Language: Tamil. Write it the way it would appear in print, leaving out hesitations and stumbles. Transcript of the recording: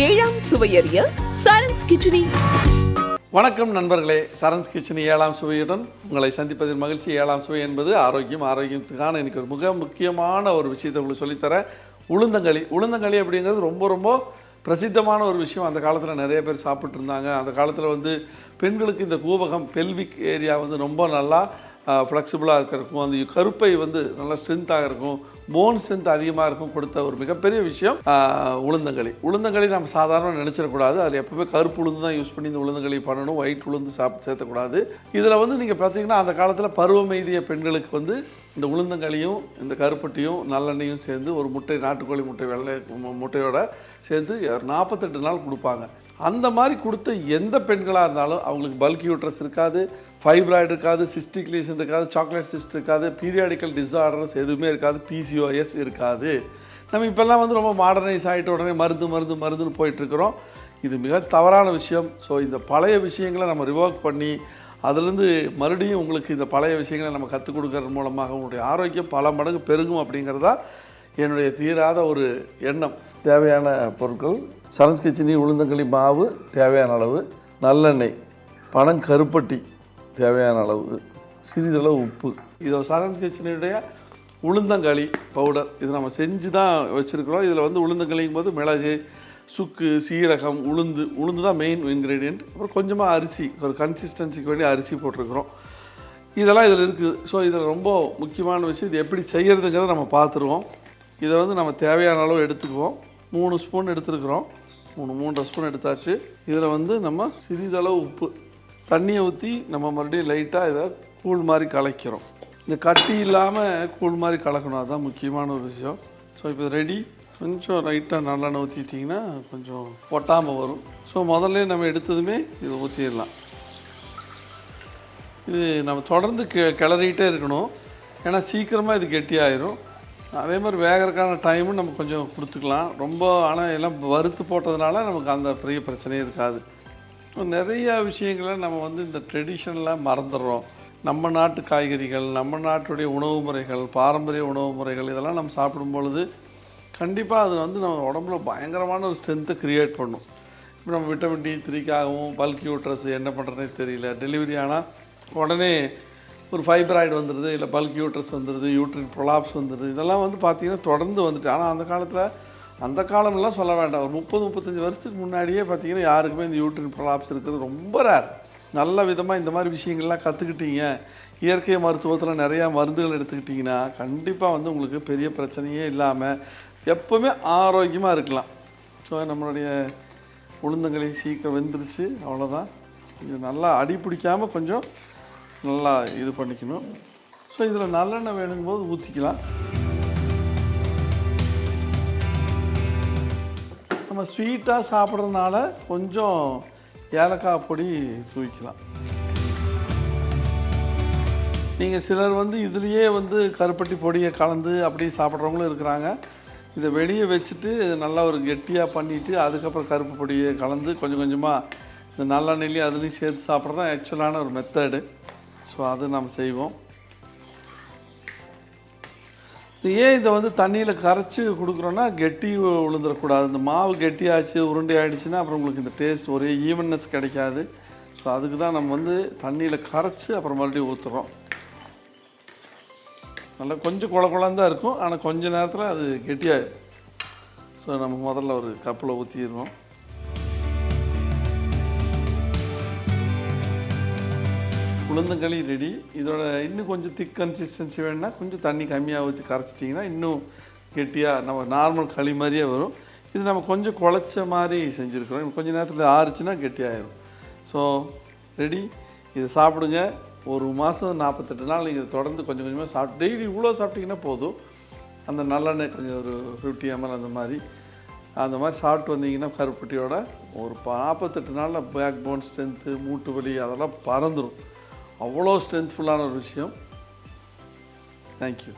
ஏழாம் சுவையறிய சரண்ஸ் கிச்சடி. வணக்கம் நண்பர்களே, சரண்ஸ் கிச்சடி ஏழாம் சுவையுடன் உங்களை சந்திப்பதில் மகிழ்ச்சி. ஏழாம் சுவை என்பது ஆரோக்கியத்துக்கான எனக்கு ஒரு மிக முக்கியமான ஒரு விஷயத்தை உங்களுக்கு சொல்லித்தரேன். உளுந்தங்களி அப்படிங்கிறது ரொம்ப ரொம்ப பிரசித்தமான ஒரு விஷயம். அந்த காலத்தில் நிறைய பேர் சாப்பிட்டு இருந்தாங்க. அந்த காலத்தில் பெண்களுக்கு இந்த கூவகம் பெல்விக் ஏரியா ரொம்ப நல்லா ஃப்ளெக்சிபிளாக இருக்கிறக்கும், அந்த கருப்பை நல்லா ஸ்ட்ரென்த்தாக இருக்கும், போன் ஸ்ட்ரென்த் அதிகமாக இருக்கும் கொடுத்த ஒரு மிகப்பெரிய விஷயம் உளுந்தங்களி நம்ம சாதாரண நினச்சிடக்கூடாது. அதில் எப்பவுமே கருப்பு உளுந்து தான் யூஸ் பண்ணி இந்த உளுந்தங்களி பண்ணணும். ஒயிட் உளுந்து சேர்த்தக்கூடாது. இதில் நீங்கள் பார்த்தீங்கன்னா அந்த காலத்தில் பருவம் எய்திய பெண்களுக்கு இந்த உளுந்தங்களியும் இந்த கருப்பட்டியும் நல்லெண்ணையும் சேர்ந்து ஒரு முட்டை, நாட்டுக்கோழி முட்டை, வெள்ளை முட்டையோட சேர்ந்து 48 நாள் கொடுப்பாங்க. அந்த மாதிரி கொடுத்த எந்த பெண்களாக இருந்தாலும் அவங்களுக்கு பல்கி யூட்ரஸ் இருக்காது, ஃபைப்ராய்டு இருக்காது, சிஸ்டிக் லீஷன் இருக்காது, சாக்லேட் சிஸ்ட் இருக்காது, பீரியாடிக்கல் டிஸார்டர்ஸ் எதுவுமே இருக்காது, பிசிஓஎஸ் இருக்காது. நம்ம இப்போல்லாம் ரொம்ப மாடர்னைஸ் ஆகிட்டு உடனே மருந்துன்னு போயிட்டுருக்குறோம். இது மிக தவறான விஷயம். ஸோ இந்த பழைய விஷயங்களை நம்ம ரிவோக் பண்ணி அதுலேருந்து மறுபடியும் உங்களுக்கு இந்த பழைய விஷயங்களை நம்ம கற்றுக் கொடுக்கறது மூலமாக உங்களுடைய ஆரோக்கியம் பல மடங்கு பெருகும் அப்படிங்கிறதா என்னுடைய தீராத ஒரு எண்ணம். தேவையான பொருட்கள்: சரண்ஸ் கிச்சடி உளுந்தங்களி மாவு தேவையான அளவு, நல்லெண்ணெய், பனங்கருப்பட்டி தேவையான அளவு, சிறிதளவு உப்பு. இது சரண்ஸ் கிச்சடியுடைய உளுந்தங்களி பவுடர். இது நம்ம செஞ்சு தான் வச்சுருக்கிறோம். இதில் உளுந்தங்களிங்கும் போது மிளகு, சுக்கு, சீரகம், உளுந்து தான் மெயின் இன்க்ரீடியண்ட். அப்புறம் கொஞ்சமாக அரிசி, ஒரு கன்சிஸ்டன்சிக்கு வேண்டிய அரிசி போட்டிருக்கிறோம். இதெல்லாம் இதில் இருக்குது. ஸோ இதில் ரொம்ப முக்கியமான விஷயம், இது எப்படி செய்கிறதுங்கிறத நம்ம பார்த்துருவோம். இதை நம்ம தேவையான அளவு எடுத்துக்குவோம். 3 ஸ்பூன் எடுத்துருக்குறோம். 3.5 ஸ்பூன் எடுத்தாச்சு. இதில் நம்ம சிறிதளவு உப்பு, தண்ணியை ஊற்றி நம்ம மறுபடியும் லைட்டாக இதை கூழ் மாதிரி கலக்கிறோம். இந்த கட்டி இல்லாமல் கூழ் மாதிரி கலக்கணும், அதுதான் முக்கியமான ஒரு விஷயம். ஸோ இப்போ ரெடி. கொஞ்சம் லைட்டாக நல்லெண்ணெய் ஊற்றிட்டிங்கன்னா கொஞ்சம் ஒட்டாமல் வரும். ஸோ முதல்ல நம்ம எடுத்ததுமே இதை ஊற்றிடலாம். இது நம்ம தொடர்ந்து கிளறிக்கிட்டே இருக்கணும், ஏன்னா சீக்கிரமாக இது கெட்டியாயிரும். அதே மாதிரி வேகிறதுக்கான டைமும் நம்ம கொஞ்சம் கொடுத்துக்கலாம். ரொம்ப ஆனால் எல்லாம் வறுத்து போட்டதுனால நமக்கு அந்த பெரிய பிரச்சனையே இருக்காது. நிறைய விஷயங்களை நம்ம இந்த ட்ரெடிஷனில் மறந்துடுறோம். நம்ம நாட்டு காய்கறிகள், நம்ம நாட்டுடைய உணவு முறைகள், பாரம்பரிய உணவு முறைகள் இதெல்லாம் நம்ம சாப்பிடும் பொழுது கண்டிப்பாக அது நம்ம உடம்புல பயங்கரமான ஒரு ஸ்ட்ரென்த்தை க்ரியேட் பண்ணும். இப்போ நம்ம விட்டமின் D3க்காகவும் பல்கி யூட்ரஸ் என்ன பண்ணுறதுனே தெரியல. டெலிவரி ஆனால் உடனே ஒரு ஃபைப்ராய்டு வந்துடுது, இல்லை பல்கி யூட்ரஸ் வந்துடுது, யூட்ரின் ப்ரொலாப்ஸ் வந்துடுது. இதெல்லாம் பார்த்திங்கன்னா தொடர்ந்து வந்துட்டு. ஆனால் அந்த காலம்லாம் சொல்ல வேண்டாம், ஒரு 30-35 வருஷத்துக்கு முன்னாடியே பார்த்திங்கன்னா யாருக்குமே இந்த யூட்ரின் ப்ரொலாப்ஸ் இருக்கிறது ரொம்ப ரேர். நல்ல விதமாக இந்த மாதிரி விஷயங்கள்லாம் கற்றுக்கிட்டீங்க, இயற்கை மருத்துவத்தில் நிறையா மருந்துகள் எடுத்துக்கிட்டிங்கன்னா கண்டிப்பாக உங்களுக்கு பெரிய பிரச்சனையே இல்லாமல் எப்போவுமே ஆரோக்கியமாக இருக்கலாம். ஸோ நம்மளுடைய உளுந்தங்களி சீக்கிரம் வெந்துருச்சு, அவ்வளோதான். இது நல்லா அடி பிடிக்காமல் கொஞ்சம் நல்லா இது பண்ணிக்கணும். ஸோ இதில் நல்லெண்ணெய் வேணுங்கும்போது ஊற்றிக்கலாம். நம்ம ஸ்வீட்டாக சாப்பிட்றதுனால கொஞ்சம் ஏலக்காய் பொடி தூவிக்கலாம். நீங்கள் சிலர் இதுலேயே கருப்பட்டி பொடியை கலந்து அப்படி சாப்பிட்றவங்களும் இருக்கிறாங்க. இதை வெளியே வச்சுட்டு நல்லா ஒரு கெட்டியாக பண்ணிவிட்டு அதுக்கப்புறம் கருப்பு பொடியை கலந்து கொஞ்சம் கொஞ்சமாக இந்த நல்லெண்ணெய்லேயும் அதுலேயும் சேர்த்து சாப்பிட்றது தான் ஆக்சுவலான ஒரு மெத்தடு. ஸோ அது நம்ம செய்வோம். ஏன் இதை தண்ணியில் கரைச்சி கொடுக்குறோன்னா கெட்டி விழுந்துடக்கூடாது. இந்த மாவு கெட்டியாச்சு உருண்டை ஆகிடுச்சுன்னா அப்புறம் உங்களுக்கு இந்த டேஸ்ட் ஒரே ஈவன்னஸ் கிடைக்காது. ஸோ அதுக்கு தான் நம்ம தண்ணியில் கரைச்சி அப்புறம் மறுபடியும் ஊற்றுறோம். நல்லா கொஞ்சம் குழந்தான் இருக்கும், ஆனால் கொஞ்சம் நேரத்தில் அது கெட்டியாகிடும். ஸோ நம்ம முதல்ல ஒரு கப்பில் ஊற்றிடுவோம். உளுந்தங்களி ரெடி. இதோட இன்னும் கொஞ்சம் திக் கன்சிஸ்டன்சி வேணுன்னா கொஞ்சம் தண்ணி கம்மியாக ஊற்றி கரைச்சிட்டிங்கன்னா இன்னும் கெட்டியாக நம்ம நார்மல் களி மாதிரியே வரும். இது நம்ம கொஞ்சம் குழச்ச மாதிரி செஞ்சுருக்கிறோம். கொஞ்சம் நேரத்தில் ஆறுச்சுன்னா கெட்டியாகிடும். So ready. இதை சாப்பிடுங்க. ஒரு மாதம் 48 நாள் நீங்கள் தொடர்ந்து கொஞ்சம் கொஞ்சமாக சாப்பிட்டு டெய்லி இவ்வளோ சாப்பிட்டிங்கன்னா போதும். அந்த நல்லெண்ணெய் கொஞ்சம் ஒரு 50 ml அந்த மாதிரி சாப்பிட்டு வந்தீங்கன்னா கருப்பட்டியோட ஒரு 48 நாளில் பேக் போன் ஸ்ட்ரென்த்து, மூட்டு வலி அதெல்லாம் பறந்துடும். அவ்வளோ ஸ்ட்ரென்த்ஃபுல்லான ஒரு விஷயம். தேங்க்யூ.